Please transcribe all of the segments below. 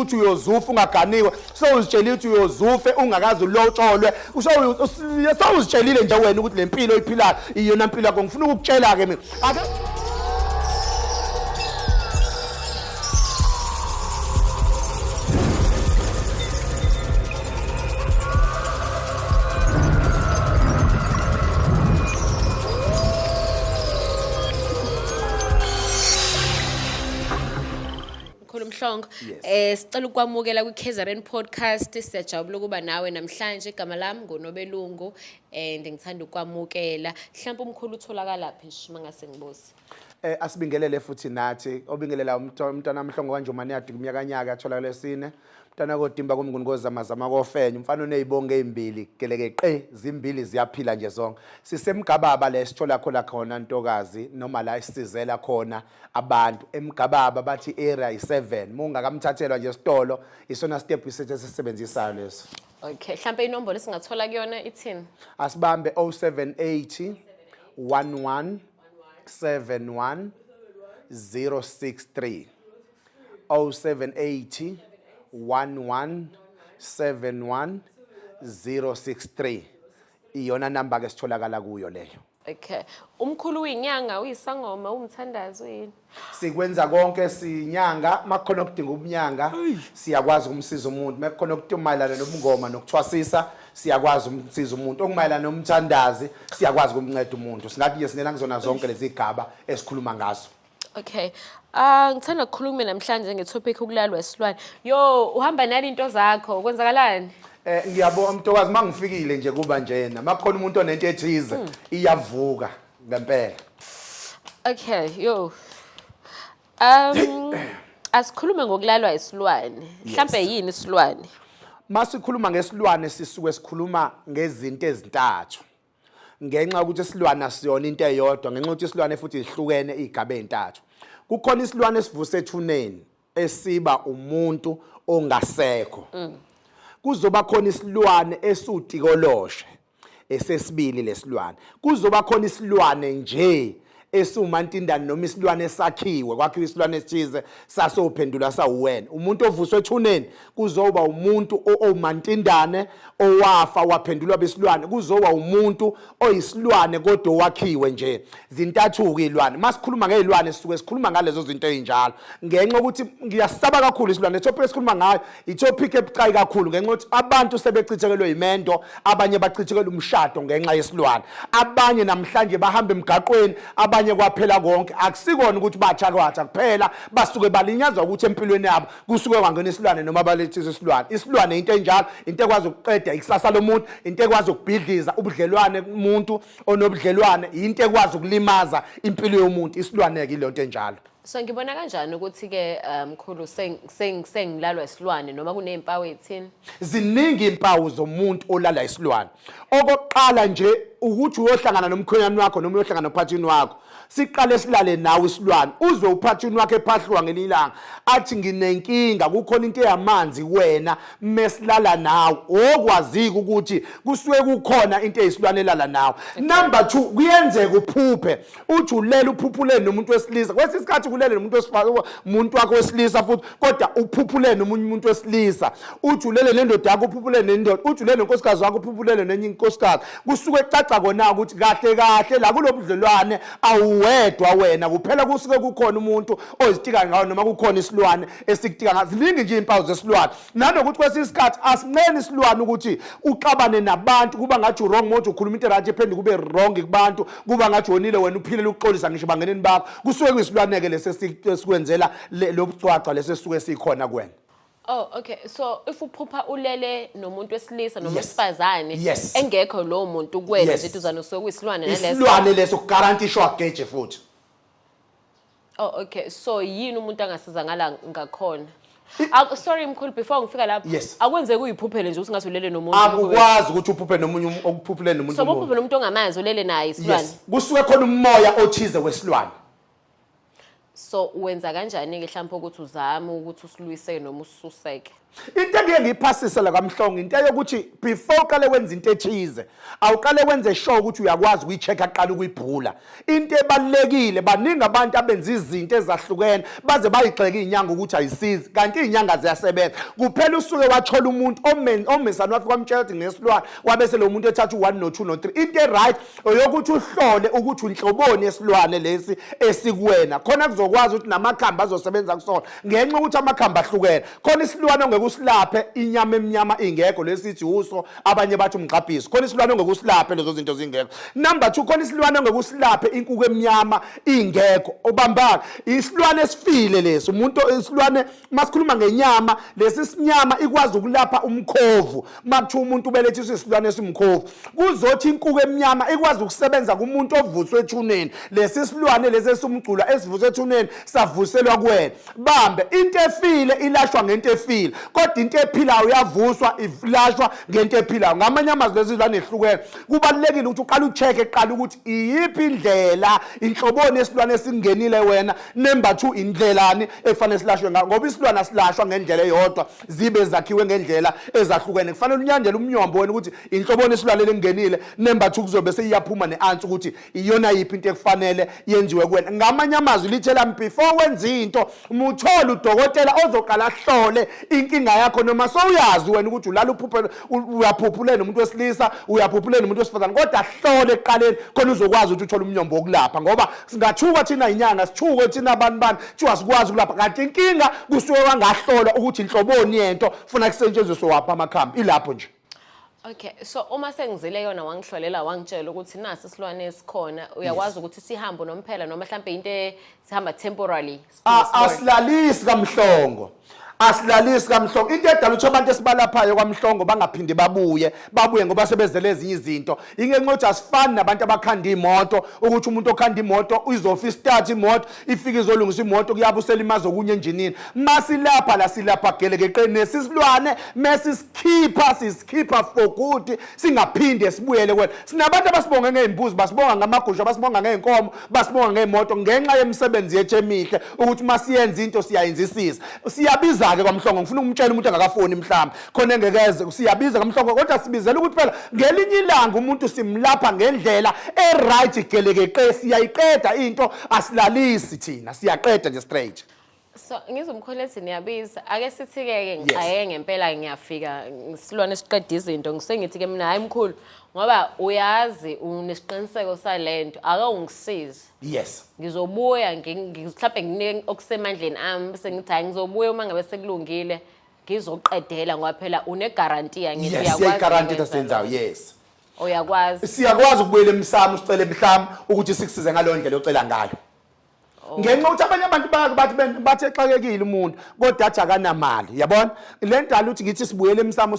ukuthi uyozufa ungaganiwe sowuzitshelile ukuthi uyozufe ungakazi ulotsholwe sowuzitshelile nje wena ukuthi lempilo oyiphilayo iyona mpilo yakho ngifuna ukukutshela ke mina Mhlongo sicela ukwamukela kwiKZN podcast siyajabula ukuba nawe namhlanje igama lami ngoNobelungu and ngithanda ukwamukela mhlawumbe umkhulu utholakala phi mangase ngibuze asibingelele futhi nathi obingelela umntwana Mhlongo kanjomani yadi kumnyakanyaka atholakala lesine mntana kodimba kumnguni kozamazama kofenye umfana onezibonge ezimbili geleke zimbili ziyaphila nje zonke sisemgababa lesithola khona ntokazi noma la isizela khona abantu emgababa bathi area i7 mungakamthathelwa nje esitolo isona step isetshenziswayo leso okay mhlawumbe inombolo esingathola kuyona ithini asibambe 0780 11 71 063 0780 1171 063 iyona number ke sitholakala kuyo leyo okay umkhulu uyinyanga uyisangoma umthandazo yini sikwenza konke sinyanga makukhona ukudinga ubunyanga siyakwazi ukumsiza umuntu makukhona ukutumayelana nobungoma nokuthwasisa siyakwazi ukumsiza umuntu okumayelana nomthandazi siyakwazi ukumnceda umuntu singathi nje sinela ngizona zonke lezi igaba esikhuluma ngazo okay ngithanda ukukhuluma namhlanje ngetopic ukulalwa isilwane yo uhamba nani into zakho kwenzakalani ngiyabona mntokazi mangifikile nje kuba njena makukhona umuntu onento ethize iyavuka ngempela okay yo asikhulume ngokulalwa isilwane mhlambe yini isilwane masikhuluma ngesilwane sisuke sikhuluma ngezinto ezintathu ngenxa ukuthi isilwane asiyona into eyodwa ngenxa ukuthi isilwane futhi ihlukene igaba ezintathu kukhona isilwane esivuse ethuneni esiba umuntu ongasekho kuzoba khona isilwane esutikoloshe esesibili lesilwane kuzoba khona isilwane nje esumantindane noma isilwane esakhiwe kwakhiwa isilwane esithize sasophendula sawuwena umuntu ovuswe ethuneni kuzoba umuntu omantindane owafa waphendulwa besilwane kuzoba umuntu oyisilwane kodwa wakhiwe nje zintathu ke ilwane masikhuluma ngezilwane sisuke sikhuluma ngalezo zinto ezinjalo ngenxa ukuthi ngiyasaba kakhulu isilwane etopic esikhuluma ngayo itopic ebucayi kakhulu ngenxa ukuthi abantu sebechithelwe imendo abanye bachithelwe umshado ngenxa yesilwane abanye namhlanje bahamba emgaqweni abanye kwaphela konke akusikona ukuthi batsha kwatsha kuphela basuke balinyazwa ukuthi empilweni yabo kusuke kwangena isilwane noma balethisa isilwane into enjalo into ekwazi ukuqeda ikusasa lomuntu into ekwazi ukubhidliza ubudlelwane umuntu onobudlelwane into ekwazi ukulimaza impilo yomuntu isilwane ke into enjalo so ngibona kanjani ukuthi ke mkhulu sengilalwa isilwane noma kunezimpawu ezithini ziningi izimpawu zomuntu olala isilwane okokuqala nje ukuthi uyohlangana nomkhwenyana wakho noma uyohlangana nophathini wakho siqale silale nawe isilwane uzwe uphathini wakhe ephahlwa ngelilanga athi nginenkinga kukhona into eyamanzi wena mesilala nawe okwazika ukuthi kusuke kukhona into eyisilwane elala nawe number 2 kuyenzeka uphuphe uthi ulela uphuphuleni nomuntu wesilisa kwesisikhathi kulele nomuntu wesifazane umuntu wakho wesilisa futhi kodwa uphuphuleni nomunye umuntu wesilisa uthi ulele nendoda yakho uphuphuleni nendoda uthi ulele nenkosikazi wakho uphuphuleni nenye inkosikazi kusuke caca kona ukuthi kahle kahle la kulobudlelwane awuwedwa wena kuphela kusuke kukhona umuntu ozitika ngawo noma kukhona isilwane esikutika ngazo ziningi nje izimpawu zesilwane nanokuthi kwesisikhathi asincane isilwane ukuthi uxabane nabantu kuba ngathi wrong mode ukhuluma into right ephinde kube wrong kubantu kuba ngathi wonile wena uphile ukuxolisa ngisho bangeneni bakho kusuke kuyisilwane ke lesikwenzela lobucwaca lesisuke sikhona kuwena oh okay so if uphupha ulele nomuntu wesilisa noma wesifazane engekho lo muntu kuwena nje uzana usuke kuyisilwane naleso isilwane leso guarantee geje futhi oh okay so yini umuntu angasiza ngala ngakhona sorry mkhulu before ngifika lapho akwenzeke uyiphuphele nje usingathi ulele nomuntu akukwazi ukuthi uphuphe nomunye okuphuphuleni nomuntu so uphuphele umuntu ongamazi ulele naye isilwane kusuke khona umoya othize wesilwane So wenza kanjani ke mhlawumbe ukuthi uzame ukuthi usilwise noma ususeke? Into engeke ngiyiphasise la kaMhlongo into yokuthi before uqale wenza into ethize awuqale wenze sure ukuthi uyakwazi ukuyichecka aqala ukuyibhula. Into ebalekile baningi abantu abenza izinto ezahlukene baze bayigxeka izinyanga ukuthi ayisizi kanti izinyanga ziyasebenza. Kuphela usuke wathola umuntu omesana wafika kwamtshela ukuthi ngesilwane wabese lo muntu ethatha u1 no2 no3. Into right oyokuthi uhlole ukuthi unhloboni yesilwane lesi esikuwena khona kuzokwazi ukuthi namakhamba azosebenza kusona ngenxa ukuthi amakhamba ahlukene. Khona isilwane usilaphe inyama emnyama ingekho lesithi uso abanye bathi umgqabhiso khona isilwane ongekusilaphe lezo zinto zingekho. Number 2 khona isilwane ongekusilaphe inkukhu emnyama ingekho obambaka isilwane esifile leso umuntu isilwane masikhuluma ngenyama lesi sinyama ikwazi ukulapha umkhovu makuthiwa umuntu ubelethiswe isilwane esimkhovu kuzothi inkukhu emnyama ikwazi ukusebenza kumuntu ovuswe ethuneni lesi silwane lesi esumcula esivuswe ethuneni savuselwa kuwena bambe into efile ilashwa ngento efile kodwa into ephilayo uyavuswa iflashwa ngento ephilayo ngamanye amazwi lezilwane ehlukene kubalekile ukuthi uqale uchecke eqala ukuthi iyiphi indlela inhloboni yesilwane esingenile wena. Number 2 indlelani efanele silashwe ngoba isilwane asilashwa ngendlela eyodwa zibe zakhiwe ngendlela ezahlukene kufanele unyandele umnyombo wena ukuthi inhloboni yesilwane lengenile. Number 2 kuzobe seyiyaphuma neanswer ukuthi iyona yiphi into ekufanele yenziwe kuwena. Ngamanye amazwi lithela before wenza into umuthola udokotela ozoqala ahlole inkinga yakho noma sowuyazi wena ukuthi ulala uyaphuphuleni umuntu wesilisa uyaphuphuleni umuntu wesifazane kodwa hlole eqaleni khona uzokwazi ukuthi uthole umnyombo wokulapha ngoba singathuka thina inyanga sithuke thina abantu thiwa sikwazi ukulapha kanti inkinga kusuke wangahlolwa ukuthi inhloboni yento funa kusetshenziswe wapha amakhamba ilapho nje. Okay, so uma sengizile yona wangihlolela wangitshela ukuthi nasi isilwane esikhona uyakwazi ukuthi sihambe nomphela noma mhlambe into sihamba temporarily. Asilalisi kaMhlongo. Asilalisi kaMhlongo into edala ukuthi abantu esibalaphayo kwaMhlongo bangaphinde babuye ngoba sebezele ezinye izinto ingenxa ukuthi asifani nabantu abakhanda imoto ukuthi umuntu okhanda imoto uzofa start imoto ifike izolungisa imoto kuyabusela imazi okunye enjinini masilapha la silapha gelekeqeni nesisilwane sisikhipha for good singaphinde sibuyele kwena. Sinabantu abasibonga ngeimbuzi basibonga ngamagusha basibonga ngeenkomo basibonga ngeemoto ngenxa yemisebenzi yethu emihle ukuthi masiyenza into siyayenzisisa siyabiza ke kwaMhlongo ngifuna ukumtshela umuntu engakafoni mhlamba khona engekeze siyabiza kwaMhlongo kodwa sibizela ukuthi phela ngelinye ilanga umuntu simlapha ngendlela eright gelekeqe siyayiqeda into asilalisi thina siyaqeda nje straight. So ngizomkholethi niyabiza ake sithi ke ngiqaye ngempela ngiyafika isilwane siqeda izinto ngisengithi ke mina hayi mkhulu ngoba uyazi unesiqiniseko salento ake ungisize. Yes. Ngizobuya mhlawumbe nginike okusemandleni ami bese ngithi hayi ngizobuya uma ngabe sekulungile ngizoqedela ngoba phela une guarantee ngithi uyakwazi. Yes, guarantee tasenzayo yes. Uyakwazi. Siyakwazi ukubuyela emsamo sicele mhlamba ukuthi sikusize ngalo ndlela ocela ngayo. Ngenxa ukuthi abanye abantu bathi exakekile umuntu kodwa athi akanamali yabona le ndala uthi ngithi sibuyele emsamo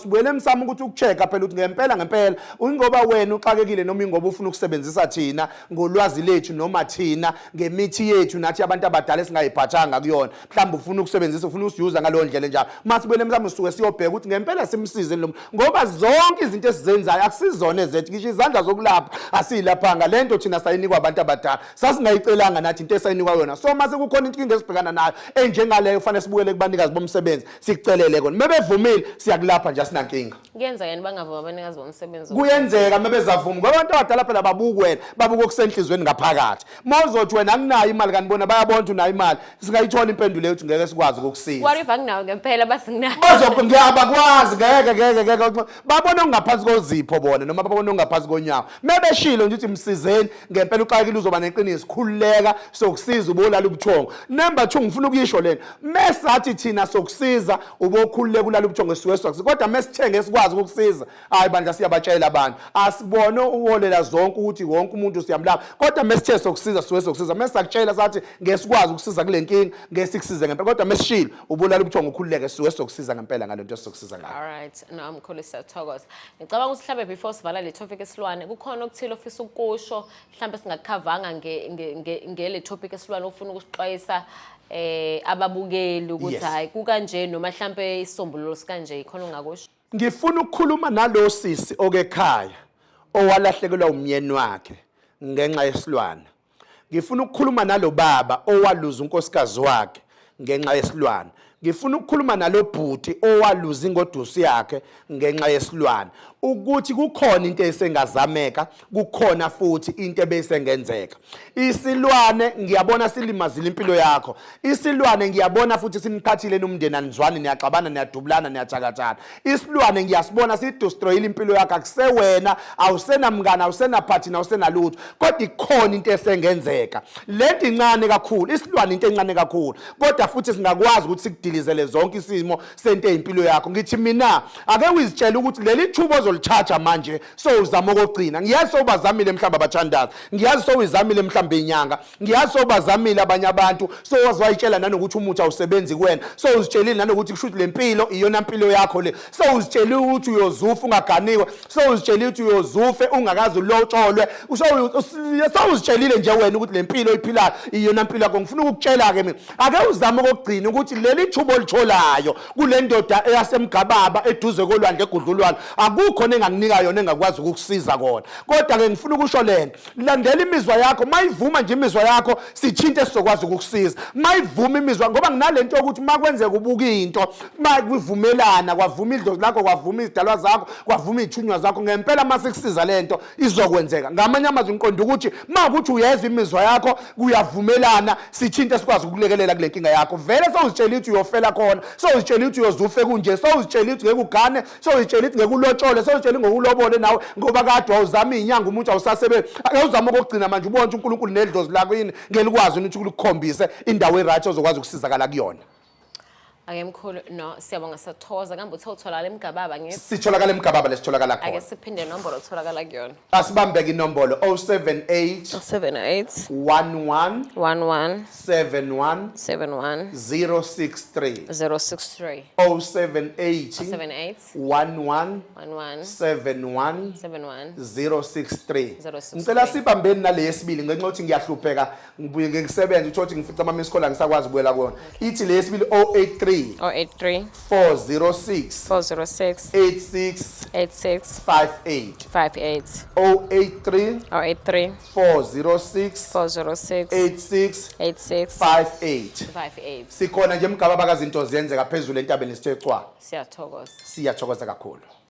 ukuthi ukuchecka phela ukuthi ngempela ungoba wena uxakekile noma ingoba ufuna ukusebenzisa thina ngolwazi lethu noma thina ngemithi yethu nathi abantu abadala esingayiphathanga kuyona mhlawumbe ufuna ukusebenzisa ufuna usiyuza ngalo ndlela njalo masibuyele emsamo sisuke siyobheka ukuthi ngempela simsize lo ngoba zonke izinto esizenzayo akusizona ezethu ngisho izandla zokulapha asilaphanga lento thina sayinikwa abantu abadala sasingayicelanga nathi into esayinikwa so mase kukhona inkinga esibhekana nayo enjengaleyo kufanele sibuyele kubanikazi bomsebenzi sikucelele kona mebevumile siyakulapha nje asinankinga. Kuyenza yini bangavuma abanikazi bomsebenzi? Kuyenzeka mebezavuma ngoba abantu abadala phela babuka wena babuka okusenhlizweni ngaphakathi mawuzothi wena anginayo imali kanibona bayabona unayo imali singayithola impendulo yokuthi ngeke sikwazi ukukusiza. What if anginayo ngempela basinginayo? Ngiyabakwazi ngeke babona ongaphansi kozipho bona noma babona ongaphansi konyawo mebeshilo nje ukuthi msizeni ngempela uqakile uzoba neqiniso khululeka sokusiza ubolala ubuthongo. Number 2 ngifuna ukuyisho lena mesathi thina sokusiza ubokhululeka ulala ubuthongo siweswakusiza kodwa mesithenge sikwazi ukukusiza hayi bandla siyabatshela abantu asibone uwolela zonke ukuthi wonke umuntu siyamlapha kodwa mesithe sokusiza siweswakusiza mesakutshela sathi ngesikwazi ukusiza kule nkinga ngesikusize ngempela kodwa mesishilo ubolala ubuthongo ukhululeke siweswakusiza ngempela ngalento esizokusiza ngayo. All right, no mkhulu siyathokoza. Ngicabanga ukuthi mhlambe before sivala le topic esilwane kukhona okuthile ofisa ukusho mhlambe singakhavanga ngele topic esilwane ufuna ukusixwayisa ababukeli ukuthi hayi kukanje noma mhlambe isombululo sikanje ikhona ungakusho. Ngifuna ukukhuluma nalo sisi okekhaya owalahlekelwa umyeni wakhe ngenxa yesilwane. ngifuna ukukhuluma nalo baba owaluza unkosikazi wakhe ngenxa yesilwane. Ngifuna ukukhuluma nalo bhuti owaluza ingodusi yakhe ngenxa yesilwane, ukuthi kukhona into esengazameka, kukhona futhi into ebesengenzeka. Isilwane ngiyabona silimazile impilo yakho. Isilwane ngiyabona futhi simqhathile nomndeni anizwani, niyaxabana, niyadubulana, niyathakathana. Isilwane ngiyasibona sidestroyile impilo yakho, akusewena, awusenamngane, awusenaphathina, awusenalutho, kodwa ikhona into esengenzeka. Lento incane kakhulu, isilwane into encane kakhulu, kodwa futhi singakwazi ukuthi sikudilizele zonke isimo sento ezimpilo yakho. Ngithi mina ake uzitshela ukuthi leli thubo ozolichaja manje so uzama ukugcina. Ngiyazi sobazamile mhlamba abathandazi, ngiyazi souzamile mhlamba inyanga, ngiyazi sobazamile abanye abantu so wazwayitshela nanokuthi umuthi awusebenzi kuwena, so uzitshelile nanokuthi kushuthi lempilo iyona impilo yakho le, so uzitshelile ukuthi uyozufa ungaganiwe, so uzitshelile ukuthi uyozufe ungakazi ulotsholwe, so uzitshelile nje wena ukuthi lempilo iphilayo iyona impilo yakho. Ngifuna ukukutshela ke mina ake uzama ukugcina ukuthi leli thubo olitholayo kule ndoda eyasemgababa eduze kolwandle egudlulwana akukho nengakunika yona engakwazi ukukusiza kona. Kodwa ke ngifuna ukusho lento, landela imizwa yakho, mayivuma nje imizwa yakho sithinta esizokwazi ukukusiza. Mayivuma imizwa, ngoba nginalento ukuthi makwenzeka ubuka into, makuvumelana, kwavuma idlozi lakho, kwavuma izidalwa zakho, kwavuma izithunywa zakho, ngempela masikusiza lento izokwenzeka. Ngamanye amazwi ngiqonda ukuthi makuthi uyezwa imizwa yakho kuyavumelana sithinta sikwazi ukulekelela kule nkinga yakho. Vele sowuzitshela ukuthi uyofela khona, sowuzitshela ukuthi uyozufe kunje, sowuzitshela ukuthi ngeke ugane, sowuzitshela ukuthi ngeke ulotshole, sowuzitshela ngokulobole nawe ngoba kade wawuzama inyanga umuntu awusasebenzi. Ake uzama ukugcina manje ubone ukuthi uNkulunkulu nedlozi lakho yini ngelikwazi ukuthi ukukhombise indawo eright ozokwazi ukusizakala kuyona. Ake mkhulu, no, siyabonga, sathoza. Kambe utholakala emgababa ngithi? Sitholakala emgababa lesitholakala khona. Ake siphinde inombolo otholakala kuyona. Asibambeke inombolo 078 11 71 71 063 063 078 11 71 063. Ngicela sibambeni nale yesibili ngenxa ukuthi ngiyahlupheka ngibuye ngisebenza uthothi ngifica ama miss call angisakwazi kubuyela kona. Ithi le yesibili 083 406 86 58 083 406 86 58. Sikhona nje emgababa kazinto ziyenzeka phezulu entabeni sithe cwa. Siyathokoza Siyathokoza kakhulu.